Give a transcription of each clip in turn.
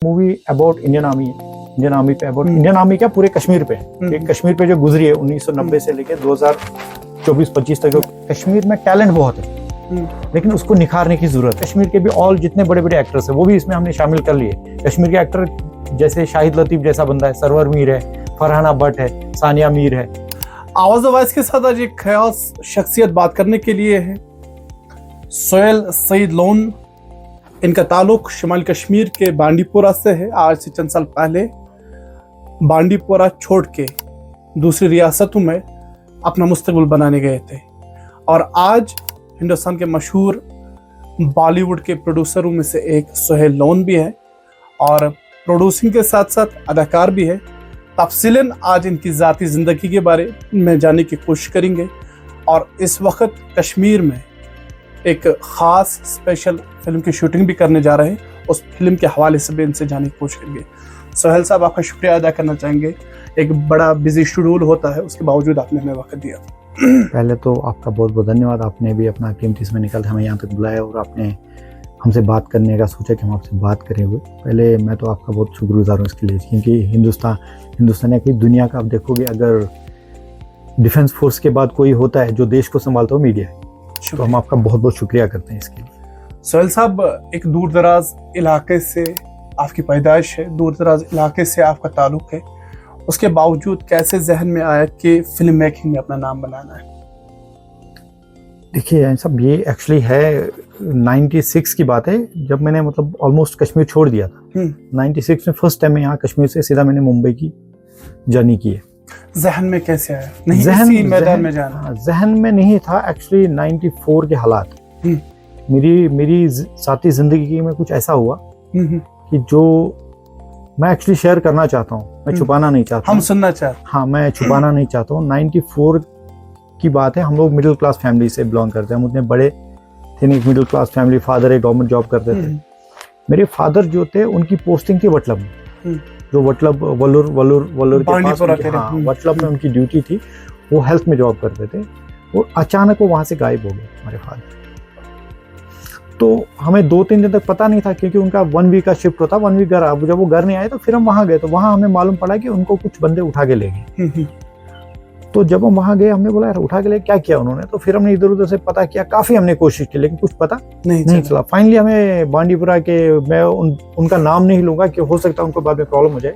Movie about Indian army है, Indian army पे about Indian army क्या पूरे कश्मीर पे है। कश्मीर पे जो गुजरी है 1990 से लेकर 2024-25 तक, जो कश्मीर में टैलेंट बहुत है लेकिन उसको निखारने की जरूरत है। कश्मीर के भी ऑल जितने बड़े बड़े एक्टर्स हैं वो भी इसमें हमने शामिल कर लिए। कश्मीर के एक्टर जैसे शाहिद लतीफ जैसा बंदा है, सरवर मीर है, फरहाना भट्ट है, सानिया मीर है। आवाज आवाज के साथ आज एक खास शख्सियत बात करने के लिए है, सोहेल सईद लोन। इनका ताल्लुक शुमाली कश्मीर के बांडीपोरा से है। आज से चंद साल पहले बांडीपोरा छोड़ के दूसरी रियासतों में अपना मुस्तकबिल बनाने गए थे और आज हिंदुस्तान के मशहूर बॉलीवुड के प्रोड्यूसरों में से एक सोहेल लोन भी है और प्रोड्यूसिंग के साथ साथ अदाकार भी है। तफसीलन आज इनकी ज़ाती ज़िंदगी के बारे में जानने की कोशिश करेंगे और इस वक्त कश्मीर में एक ख़ास स्पेशल फिल्म की शूटिंग भी करने जा रहे हैं। उस फिल्म के हवाले से भी इनसे जानने की कोशिश करेंगे। सोहेल साहब, आपका शुक्रिया अदा करना चाहेंगे। एक बड़ा बिजी शेड्यूल होता है, उसके बावजूद आपने हमें वक्त दिया। पहले तो आपका बहुत बहुत धन्यवाद। आपने भी अपना कीमती समय निकाल हमें यहाँ तक बुलाया और आपने हमसे बात करने का सोचा कि हम आपसे बात करें हुए। पहले मैं तो आपका बहुत शुक्रगुजार हूँ इसके लिए, क्योंकि हिंदुस्तान या कोई दुनिया का आप देखोगे, अगर डिफेंस फोर्स के बाद कोई होता है जो देश को संभालता हो, मीडिया है। तो हम आपका बहुत बहुत शुक्रिया करते हैं इसके लिए। सोहेल साहब, एक दूर दराज इलाके से आपकी पैदाइश है, दूर दराज इलाके से आपका ताल्लुक है, उसके बावजूद कैसे जहन में आया कि फिल्म मेकिंग में अपना नाम बनाना है? देखिए साहब, ये एक्चुअली है 96 की बात है, जब मैंने मतलब ऑलमोस्ट कश्मीर छोड़ दिया था। 96 में फर्स्ट टाइम मैं यहाँ कश्मीर से सीधा मैंने मुंबई की जर्नी की है। जहन में कैसे आया? नहीं, इसी मैदान में जाना। जहन में नहीं था एक्चुअली। 94 के हालात, मेरी साथी जिंदगी में कुछ ऐसा हुआ कि जो मैं एक्चुअली शेयर करना चाहता हूँ, मैं छुपाना नहीं चाहता। हम सुनना चाहते। हाँ, मैं छुपाना नहीं चाहता हूँ। 94 की बात है। हम लोग मिडिल क्लास फैमिली से बिलोंग करते हैं। हम उतने बड़े थे नहीं, मिडिल क्लास फैमिली। फादर एक गवर्नमेंट जॉब करते थे। मेरे फादर जो थे उनकी पोस्टिंग थी वटलब में, जो वटलब वलूर के पास, वटलब में उनकी ड्यूटी थी। वो हेल्थ में जॉब करते थे और अचानक वो वहां से गायब हो गए हमारे फादर। तो हमें 2-3 दिन तक पता नहीं था, क्योंकि उनका 1 वीक का शिफ्ट होता, 1 वीक घर। अब जब वो घर नहीं आए तो फिर हम वहां गए, तो वहां हमें मालूम पड़ा कि उनको कुछ बंदे उठा के ले गए। तो जब हम वहां गए, हमने बोला यार उठा के ले क्या किया उन्होंने। तो फिर हमने इधर उधर से पता किया, काफी हमने कोशिश की, लेकिन कुछ पता नहीं चला। फाइनली हमें बांडीपुरा के, मैं उनका नाम नहीं लूंगा कि हो सकता है उनको बाद में प्रॉब्लम हो जाए,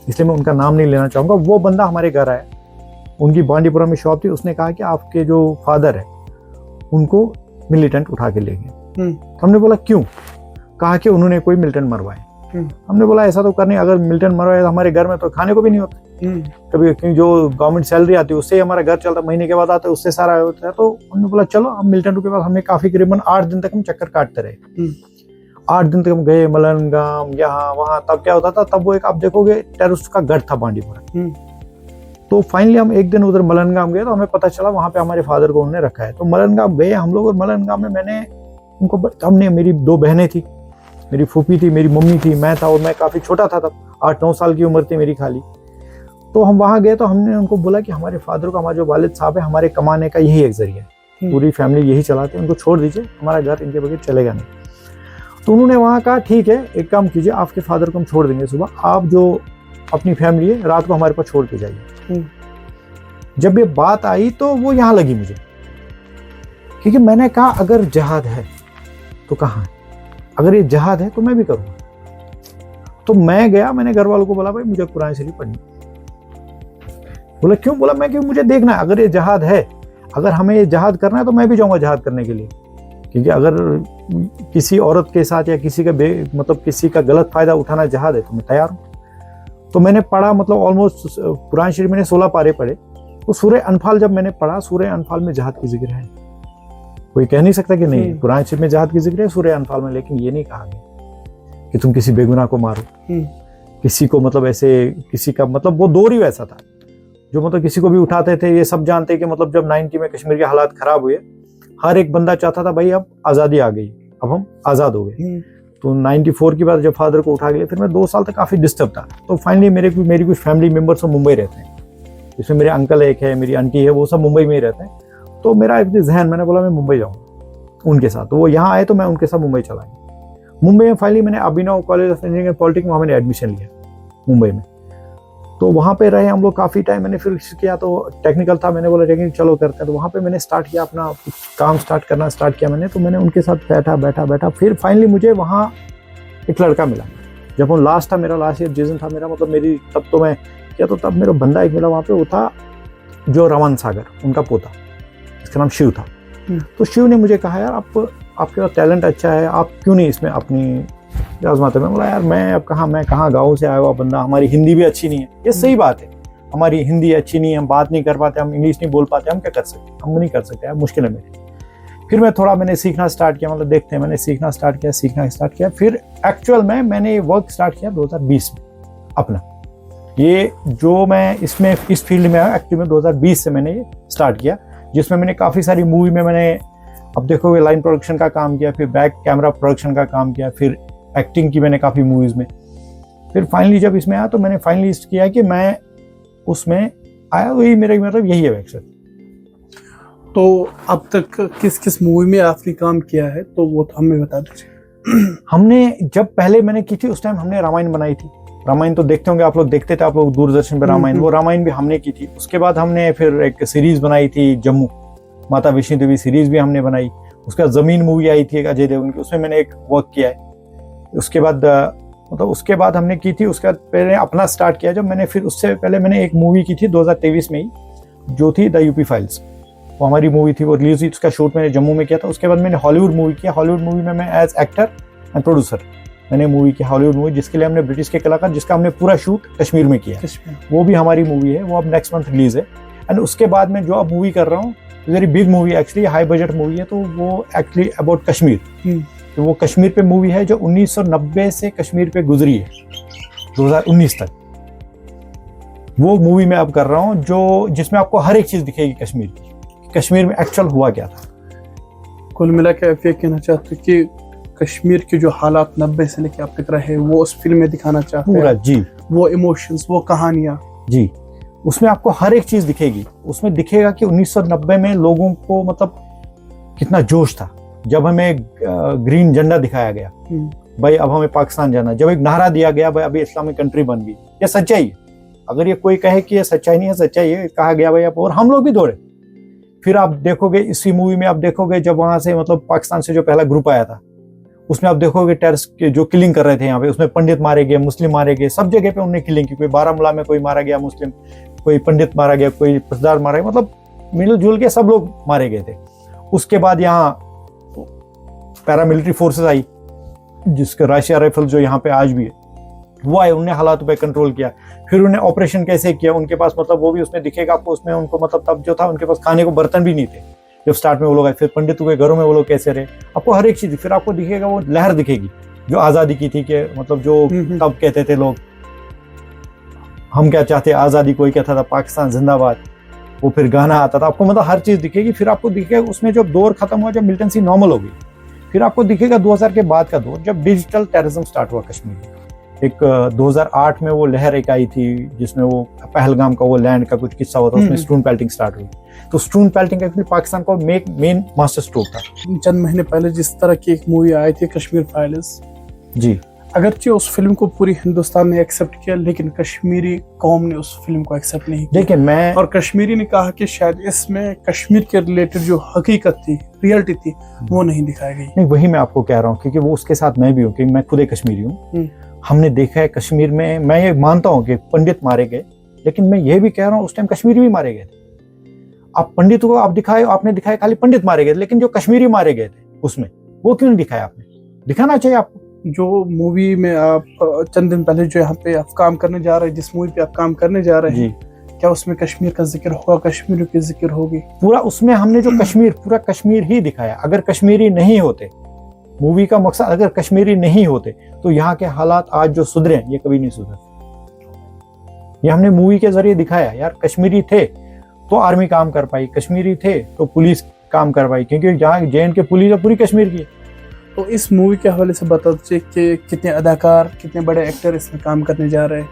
इसलिए मैं उनका नाम नहीं लेना चाहूंगा। वो बंदा हमारे घर आया, उनकी बांडीपुरा में शॉप थी। उसने कहा कि आपके जो फादर है उनको मिलिटेंट उठा के ले गए। हमने बोला क्यों? कहा कि उन्होंने कोई मिलिटेंट मरवाए। हमने बोला ऐसा तो करने, अगर मिलिटेंट मरवाए तो हमारे घर में तो खाने को भी नहीं होता कभी, क्योंकि जो गवर्नमेंट सैलरी आती है उससे ही हमारा घर चलता, महीने के बाद आता है, उससे सारा होता है। तो हमने बोला चलो हम मिलिटेंट के पास। हमने काफी करीबन 8 दिन तक हम चक्कर काटते रहे। 8 दिन तक हम गए मलनगाम, यहाँ वहाँ। तब क्या होता था, तब वो एक आप देखोगे टेररिस्ट का गढ़ था बांडीपुरा। तो फाइनली हम एक दिन उधर मलनगाम गए तो हमें पता चला वहां पे हमारे फादर को उन्होंने रखा है। तो मलनगाम गए हम लोग, और मलनगाम में मैंने उनको, हमने, मेरी 2 बहनें थी, मेरी फूफी थी, मेरी मम्मी थी, मैं था, और मैं काफी छोटा था तब, 8-9 साल की उम्र थी मेरी खाली। तो हम वहां गए तो हमने उनको बोला कि हमारे फादर को, हमारे जो वालिद साहब है, हमारे कमाने का यही एक जरिया है, पूरी फैमिली यही चलाते हैं, उनको छोड़ दीजिए, हमारा घर इनके बगैर चलेगा नहीं। तो उन्होंने वहां कहा ठीक है, एक काम कीजिए, आपके फादर को हम छोड़ देंगे सुबह, आप जो अपनी फैमिली है रात को हमारे पास छोड़ के जाइए। जब ये बात आई तो वो यहाँ लगी मुझे, क्योंकि मैंने कहा अगर जहाद है तो कहाँ है, अगर ये जहाद है तो मैं भी करूँगा। तो मैं गया, मैंने घर वालों को बोला भाई मुझे कुरान शरीफ पढ़नी। बोला क्यों? बोला मैं, क्योंकि मुझे देखना है अगर ये जहाद है, अगर हमें ये जहाद करना है तो मैं भी जाऊँगा जहाद करने के लिए, क्योंकि अगर किसी औरत के साथ या किसी का मतलब किसी का गलत फायदा उठाना जहाद है तो मैं तैयार हूँ। तो मैंने पढ़ा, मतलब ऑलमोस्ट कुरान शरीफ मैंने 16 पारे पढ़े। तो सूरह अनफाल जब मैंने पढ़ा, सूरह अनफाल में जहाद की जिक्र है। कोई कह नहीं सकता कि नहीं, कुरान शरीफ में जहाद की जिक्र है सूरह अनफाल में, लेकिन ये नहीं कहा गया कि तुम किसी बेगुनाह को मारो, किसी को, मतलब ऐसे किसी का, मतलब वो दौर ही वैसा था जो मतलब किसी को भी उठाते थे। ये सब जानते कि मतलब जब 90 में कश्मीर के हालात खराब हुए, हर एक बंदा चाहता था भाई अब आज़ादी आ गई, अब हम आज़ाद हो गए। तो 94 की बात जब फादर को उठा के लिए, फिर मैं 2 साल तक काफ़ी डिस्टर्ब था। तो फाइनली मेरी कुछ फैमिली मेम्बर्स सब मुंबई रहते हैं, इसमें मेरे अंकल एक है, मेरी आंटी है, वो सब मुंबई में ही रहते हैं। तो मेरा एक जहन, मैंने बोला मैं मुंबई जाऊँ उनके साथ। तो वो यहाँ आए तो मैं उनके साथ मुंबई चला गया। मुंबई में फाइनली मैंने Abhinav college of engineering and politics, वहाँ मैंने एडमिशन लिया मुंबई में। तो वहाँ पे रहे हम लोग काफ़ी टाइम। मैंने फिर किया तो टेक्निकल था, मैंने बोला टेक्निकल चलो करते हैं। तो वहाँ पे मैंने स्टार्ट किया अपना काम स्टार्ट किया मैंने। तो मैंने उनके साथ बैठा फिर फाइनली मुझे वहाँ एक लड़का मिला। जब वो लास्ट था, मेरा लास्ट ईयर जिस दिन था मेरा, मतलब मेरी तब तो मैं किया, तो तब मेरा बंदा एक मिला वहाँ पे। वो था जो रमन सागर, उनका पोता, इसका नाम शिव था। तो शिव ने मुझे कहा यार आपके पास टैलेंट अच्छा है, आप क्यों नहीं इसमें अपनी आजमाते। मैं बोला यार मैं कहाँ गाँव से आया हुआ बंदा, हमारी हिंदी भी अच्छी नहीं है। ये सही बात है, हमारी हिंदी अच्छी नहीं है, हम बात नहीं कर पाते, हम इंग्लिश नहीं बोल पाते, हम क्या कर सकते, हम नहीं कर सकते यार, मुश्किल है मेरी। फिर मैंने सीखना स्टार्ट किया, मतलब देखते हैं, मैंने सीखना स्टार्ट किया। फिर एक्चुअल में मैंने वर्क स्टार्ट किया 2020 में अपना। ये जो मैं इस फील्ड में आया एक्चुअली में 2020 से मैंने ये स्टार्ट किया, जिसमें मैंने काफ़ी सारी मूवी में मैंने, अब देखोगे, लाइन प्रोडक्शन का काम किया, फिर बैक कैमरा प्रोडक्शन का काम किया, फिर एक्टिंग की मैंने काफ़ी मूवीज़ में। फिर फाइनली जब इसमें आया तो मैंने फाइनली किया कि मैं उसमें आया, वही मेरा मतलब यही है एक्चुअल। तो अब तक किस किस मूवी में आपने काम किया है, तो वो तो हमें बता दीजिए। हमने जब पहले मैंने की थी उस टाइम हमने रामायण बनाई थी। रामायण तो देखते होंगे आप लोग, देखते थे आप लोग दूरदर्शन पे रामायण, वो रामायण भी हमने की थी। उसके बाद हमने फिर एक सीरीज बनाई थी जम्मू, माता वैष्णो देवी सीरीज भी हमने बनाई। उसके बाद जमीन मूवी आई थी एक अजय देवगन की, उसमें मैंने एक वर्क किया है। उसके बाद हमने की थी, उसके बाद पहले अपना स्टार्ट किया जब मैंने, फिर उससे पहले मैंने एक मूवी की थी 2023 में ही, जो थी द यूपी फाइल्स। वो हमारी मूवी थी, वो रिलीज हुई, उसका शूट मैंने जम्मू में किया था। उसके बाद मैंने हॉलीवुड मूवी किया। हॉलीवुड मूवी में मैं एज एक्टर एंड प्रोड्यूसर मैंने मूवी की, हॉलीवुड मूवी, जिसके लिए हमने ब्रिटिश के कलाकार, जिसका हमने पूरा शूट कश्मीर में किया। वो भी हमारी मूवी है, वो अब नेक्स्ट मंथ रिलीज है। एंड उसके बाद में जो अब मूवी कर रहा हूँ, very big movie actually, high budget movie है, तो वो एक्चुअली अबाउट कश्मीर। तो वो कश्मीर पे मूवी है जो 1990 से कश्मीर पे गुजरी है 2019 तक। वो मूवी मैं अब कर रहा हूँ, जो जिसमें आपको हर एक चीज दिखेगी कश्मीर की, कश्मीर में एक्चुअल हुआ क्या था। कुल मिला के आप ये कहना चाहते हैं कि कश्मीर के जो हालात 90 से लेकर अब तक रहे, वो उस फिल्म में दिखाना चाहते हैं पूरा जी, वो इमोशंस, वो कहानियां जी, उसमें आपको हर एक चीज दिखेगी। उसमें दिखेगा कि 1990 में लोगों को मतलब कितना जोश था जब हमें ग्रीन झंडा दिखाया गया, भाई अब हमें पाकिस्तान जाना, जब एक नारा दिया गया भाई अभी इस्लामिक कंट्री बन गई। ये सच्चाई है, अगर ये कोई कहे कि ये सच्चाई नहीं है, सच्चाई है, कहा गया भाई अब, और हम लोग भी दौड़े। फिर आप देखोगे इसी मूवी में, आप देखोगे जब वहां से मतलब पाकिस्तान से जो पहला ग्रुप आया था, उसमें आप देखोगे टेररिस्ट के जो किलिंग कर रहे थे यहाँ पे, उसमें पंडित मारे गए, मुस्लिम मारे गए, सब जगह पे उन्होंने किलिंग की। कोई बारामूला में कोई मारा गया मुस्लिम, कोई पंडित मारा गया, कोई पसदार मारा गया, मतलब मिलजुल के सब लोग मारे गए थे। उसके बाद यहाँ पैरामिलिट्री फोर्सेस आई, जिसके राशिया राइफल जो यहाँ पे आज भी है, वो आए, उन्होंने हालात पे कंट्रोल किया। फिर उन्हें ऑपरेशन कैसे किया, उनके पास मतलब वो भी उसमें दिखेगा आपको। उसमें उनको मतलब तब जो था, उनके पास खाने को बर्तन भी नहीं थे जब स्टार्ट में वो लोग आए। फिर पंडितों के घरों में वो लोग कैसे रहे, आपको हर एक चीज। फिर आपको दिखेगा वो लहर दिखेगी जो आज़ादी की थी, कि मतलब जो तब कहते थे लोग हम क्या चाहते आज़ादी, कोई कहता था पाकिस्तान जिंदाबाद, वो फिर गाना आता था, आपको मतलब हर चीज दिखेगी। फिर आपको दिखेगा उसमें जब दौर खत्म हुआ, जब मिलिटेंसी नॉर्मल हो गई, फिर आपको दिखेगा 2000 के बाद का दौर, जब डिजिटल टेररिज्म स्टार्ट हुआ कश्मीर में। एक 2008 में वो लहर एक आई थी, जिसमें वो पहलगाम का वो लैंड का कुछ किस्सा हुआ था, उसमें स्टोन पेल्टिंग स्टार्ट हुई। तो स्टोन पेल्टिंग एक्चुअली पाकिस्तान का मेन मास्टर स्ट्रोक था। चंद महीने पहले जिस तरह की एक मूवी आई थी कश्मीर फाइल्स जी, अगरचे उस फिल्म को पूरी हिंदुस्तान ने एक्सेप्ट किया, लेकिन कश्मीरी कौम ने उस फिल्म को एक्सेप्ट नहीं किया। देखिए मैं, और कश्मीरी ने कहा कि शायद इसमें कश्मीर के रिलेटेड जो हकीकत थी, रियलिटी थी, वो नहीं दिखाई गई। नहीं, वही मैं आपको कह रहा हूँ, क्योंकि वो उसके साथ मैं भी हूँ, क्योंकि मैं खुद एक कश्मीरी हूँ। हमने देखा है कश्मीर में, मैं ये मानता हूँ कि पंडित मारे गए, लेकिन मैं ये भी कह रहा हूँ उस टाइम कश्मीरी भी मारे गए थे। आप पंडितों को आप दिखाए, आपने दिखाया खाली पंडित मारे गए, लेकिन जो कश्मीरी मारे गए थे उसमें वो क्यों नहीं दिखाया आपने? दिखाना चाहिए आपको। जो मूवी में आप चंद दिन पहले जो यहाँ पे आप काम करने जा रहे हैं, जिस मूवी पे आप काम करने जा रहे हैं, क्या उसमें कश्मीर का जिक्र होगा, कश्मीर की जिक्र होगी? पूरा उसमें हमने जो कश्मीर, पूरा कश्मीर ही दिखाया। अगर कश्मीरी नहीं होते, मूवी का मकसद अगर कश्मीरी नहीं होते, तो यहाँ के हालात आज जो सुधरे हैं, ये कभी नहीं सुधरते। ये हमने मूवी के जरिए दिखाया। यार कश्मीरी थे तो आर्मी काम कर पाई, कश्मीरी थे तो पुलिस काम कर पाई, क्योंकि यहाँ JNK पुलिस है पूरी कश्मीर की। तो इस मूवी के हवाले से बता दीजिए कि कितने अदाकार, कितने बड़े एक्टर इसमें काम करने जा रहे हैं?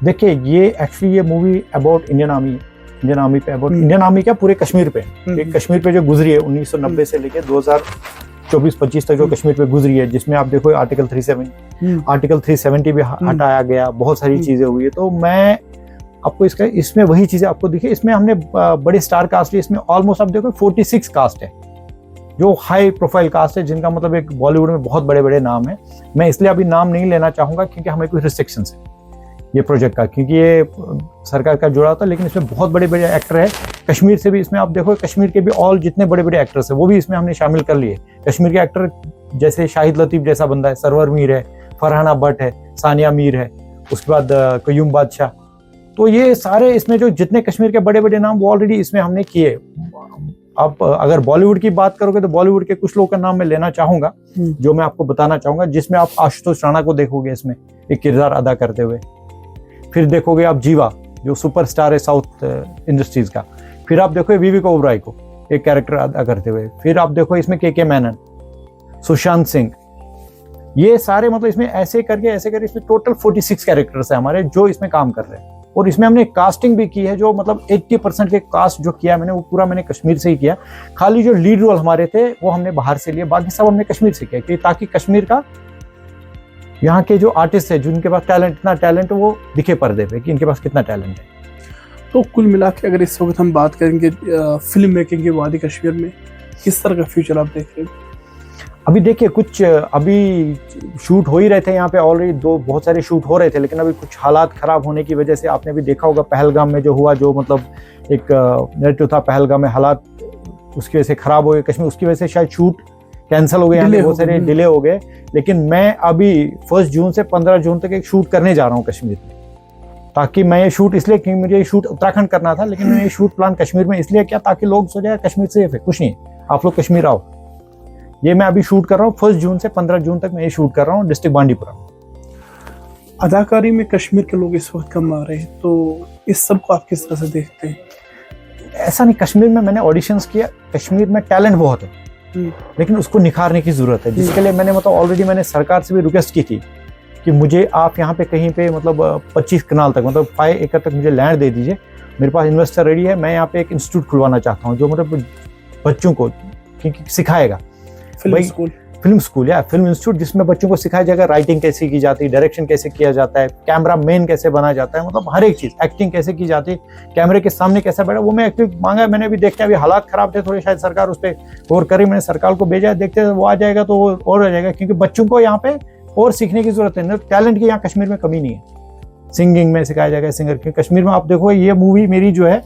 देखिए ये एक्चुअली ये मूवी अबाउट इंडियन आर्मी पे, अबाउट इंडियन आर्मी क्या, पूरे कश्मीर पे, कश्मीर पे जो गुजरी है 1990 से लेके 2000 24-25 तक जो कश्मीर पे गुजरी है, जिसमें आप देखो आर्टिकल 370 भी हटाया गया, बहुत सारी चीजें हुई है। तो मैं आपको इसमें वही चीजें आपको दिखे, इसमें हमने बड़े स्टार कास्ट है, इसमें ऑलमोस्ट आप देखो 46 कास्ट है जो हाई प्रोफाइल कास्ट है, जिनका मतलब एक बॉलीवुड में बहुत बड़े बड़े नाम है। मैं इसलिए अभी नाम नहीं लेना चाहूंगा क्योंकि हमें कोई रिस्ट्रिक्शन है ये प्रोजेक्ट का, क्योंकि ये सरकार का जुड़ा था, लेकिन इसमें बहुत बड़े बड़े एक्टर है कश्मीर से भी। इसमें आप देखो कश्मीर के भी ऑल जितने बड़े बड़े एक्टर्स है वो भी इसमें हमने शामिल कर लिए। कश्मीर के एक्टर जैसे शाहिद लतीफ जैसा बंदा है, सरवर मीर है, फरहाना भट्ट है, सानिया मीर है, उसके बाद कयूम बादशाह। तो ये सारे इसमें जो जितने कश्मीर के बड़े बड़े नाम वो ऑलरेडी इसमें हमने किए। आप अगर बॉलीवुड की बात करोगे तो बॉलीवुड के कुछ लोगों का नाम मैं लेना चाहूंगा, जो मैं आपको बताना चाहूंगा, जिसमें आप आशुतोष राणा को देखोगे इसमें एक किरदार अदा करते हुए। फिर देखोगे आप जीवा जो सुपरस्टार है साउथ इंडस्ट्रीज का। फिर आप देखो विवेक ओबराय को एक कैरेक्टर अदा करते हुए। फिर आप देखो इसमें के मैनन, सुशांत सिंह, ये सारे मतलब इसमें ऐसे करके इसमें टोटल 46 कैरेक्टर्स है हमारे जो इसमें काम कर रहे हैं। और इसमें हमने कास्टिंग भी की है, जो मतलब 80% के कास्ट जो किया मैंने वो पूरा मैंने कश्मीर से ही किया। खाली जो लीड रोल हमारे थे वो हमने बाहर से लिए, बाकी सब हमने कश्मीर से किया, ताकि कश्मीर का यहाँ के जो आर्टिस्ट है जिनके पास टैलेंट, इतना टैलेंट वो दिखे पर्दे पे कि इनके पास कितना टैलेंट है। तो कुल मिला के अगर इस वक्त हम बात करेंगे फिल्म मेकिंग के वादी कश्मीर में, किस तरह का फ्यूचर आप देख रहे हैं? अभी देखिए कुछ अभी शूट हो ही रहे थे यहाँ पे ऑलरेडी, बहुत सारे शूट हो रहे थे, लेकिन अभी कुछ हालात खराब होने की वजह से आपने भी देखा होगा पहलगाम में जो हुआ, जो मतलब एक नेरेटिव था पहलगाम में, हालात उसकी वजह से खराब हो गए कश्मीर, उसकी वजह से शायद शूट कैंसिल हो गए, यहाँ पे बहुत सारे डिले हो गए। लेकिन मैं अभी 1 जून से 15 जून तक एक शूट करने जा रहा हूँ कश्मीर में, ताकि मैं ये शूट इसलिए, क्योंकि मुझे ये शूट उत्तराखंड करना था, लेकिन मैंने ये शूट प्लान कश्मीर में इसलिए किया ताकि लोग सोचे कश्मीर सेफ है, कुछ नहीं, आप लोग कश्मीर आओ। ये मैं अभी शूट कर रहा हूँ 1 जून से 15 जून तक मैं ये शूट कर रहा हूँ डिस्ट्रिक्ट बांडीपुरा। अदाकारी में कश्मीर के लोग इस वक्त कम आ रहे हैं, तो इस सब को आप किस तरह से देखते हैं? ऐसा नहीं, कश्मीर में मैंने ऑडिशंस किया, कश्मीर में टैलेंट बहुत है, लेकिन उसको निखारने की जरूरत है, जिसके लिए मैंने मतलब ऑलरेडी मैंने सरकार से भी रिक्वेस्ट की थी कि मुझे आप यहाँ पे कहीं पे मतलब 25 कनाल तक मतलब 5 एकड़ तक मुझे लैंड दे दीजिए, मेरे पास इन्वेस्टर रेडी है, मैं यहाँ पे एक इंस्टीट्यूट खुलवाना चाहता हूँ जो मतलब बच्चों को सिखाएगा, फिल्म स्कूल या फिल्म इंस्टीट्यूट, जिसमें बच्चों को सिखाया जाएगा राइटिंग कैसे की जाती है, डायरेक्शन कैसे किया जाता है, कैमरा मैन कैसे बना जाता है, मतलब हर एक चीज, एक्टिंग कैसे की जाती है, कैमरे के सामने कैसे बैठा, वो मैं एक्टिव मांगा है मैंने। अभी देखते हैं, अभी हालात खराब थे थोड़े, शायद सरकार उस पर गौर करे, मैंने सरकार को भेजा है, देखते हैं वो आ जाएगा तो वो और आ जाएगा, क्योंकि बच्चों को यहाँ पे और सीखने की जरूरत है। टैलेंट की यहाँ कश्मीर में कमी नहीं है, सिंगिंग में सिखाया जाएगा सिंगर, क्योंकि कश्मीर में आप देखो ये मूवी मेरी जो है,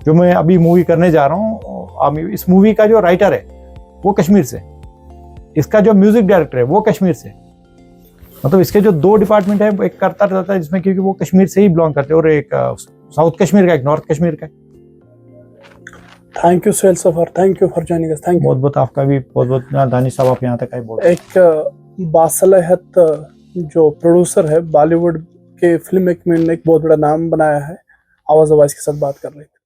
जो मैं अभी मूवी करने जा रहा हूँ, इस मूवी का जो राइटर है वो कश्मीर से, इसका जो म्यूजिक डायरेक्टर है वो कश्मीर से, मतलब इसके जो 2 डिपार्टमेंट है, एक करता रहता है जिसमें, क्योंकि वो कश्मीर से ही बिलोंग करते हैं, और एक साउथ कश्मीर का, एक नॉर्थ कश्मीर का। Thank you Sohail suffer, thank you for joining us. Thank you. बहुत बहुत आपका भी बहुत बहुत दानिश साहब, आप यहाँ तक आए। बहुत एक बासलाहत जो प्रोड्यूसर है बॉलीवुड के फिल्म मेकिंग में एक बहुत बड़ा नाम बनाया है, आवाज आवाज के साथ बात कर रहे थे।